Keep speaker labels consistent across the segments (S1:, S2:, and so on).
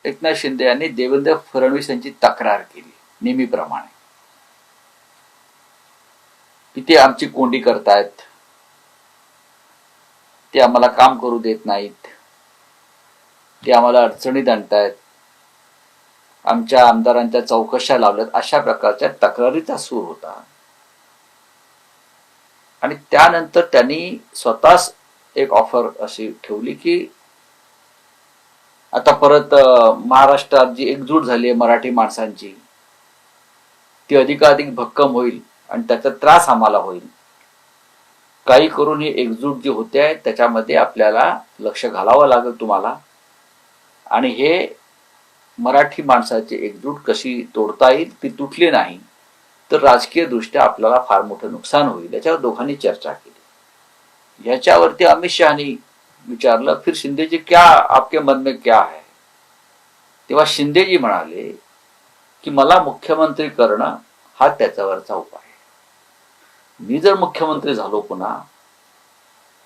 S1: एकनाथ शिंदे यांनी देवेंद्र फडणवीस यांची तक्रार केली नेहमीप्रमाणे की ते आमची कोंडी करतायत, ते आम्हाला काम करू देत नाहीत, ते आम्हाला अडचणीत आणतायत, आमच्या आमदारांच्या चौकशा लावल्यात, अशा प्रकारच्या तक्रारीचा सूर होता. आणि त्यानंतर त्यांनी स्वतःच एक ऑफर अशी ठेवली की आता परत महाराष्ट्रात जी एकजूट झाली आहे मराठी माणसांची ती अधिकाधिक भक्कम होईल आणि त्याचा त्रास आम्हाला होईल. काही करून ही एकजूट जी होते त्याच्यामध्ये आपल्याला लक्ष घालावं लागेल तुम्हाला, आणि हे मराठी माणसाची एकजूट कशी तोडता येईल, ती तुटली नाही तर राजकीय दृष्ट्या आपल्याला फार मोठं नुकसान होईल. याच्यावर दोघांनी चर्चा केली. याच्यावरती अमित शहानी विचारलं फिर शिंदे जी क्या आपके मन में क्या है. तेव्हा शिंदेजी म्हणाले की मला मुख्यमंत्री करणं हा त्याच्यावरचा उपाय. मी जर मुख्यमंत्री झालो पुन्हा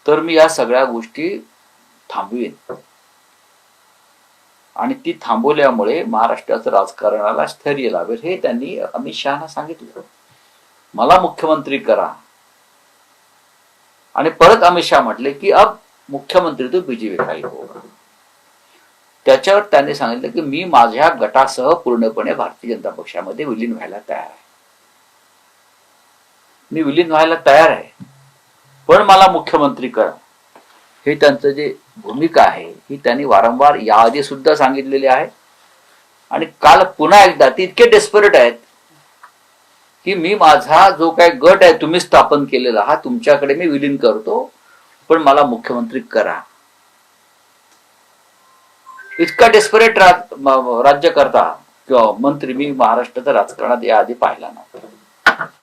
S1: तर मी या सगळ्या गोष्टी थांबवीन, आणि ती थांबवल्यामुळे महाराष्ट्राचं राजकारणाला स्थैर्य लावेल. हे त्यांनी अमित शहाना सांगितलं, मला मुख्यमंत्री करा. आणि परत अमित शहा म्हटले की अब मुख्यमंत्री तो बीजेपी का ही होगा. त्याच्यावर त्यांनी सांगितलं की मी माझ्या गटासह पूर्णपणे भारतीय जनता पक्षामध्ये विलीन व्हायला तयार आहे, मी विलीन व्हायला तयार आहे, पण मला मुख्यमंत्री करा. हे त्यांचं जे भूमिका आहे ही त्यांनी वारंवार याआधी सुद्धा सांगितलेली आहे. आणि काल पुन्हा एकदा ते इतके डेस्परेट आहेत की मी माझा जो काय गट आहे तुम्ही स्थापन केलेला हा तुमच्याकडे मी विलीन करतो, पण मला मुख्यमंत्री करा. इतका डेस्परेट राज्यकर्ता किंवा मंत्री मी महाराष्ट्राच्या राजकारणात याआधी पाहिला नव्हता.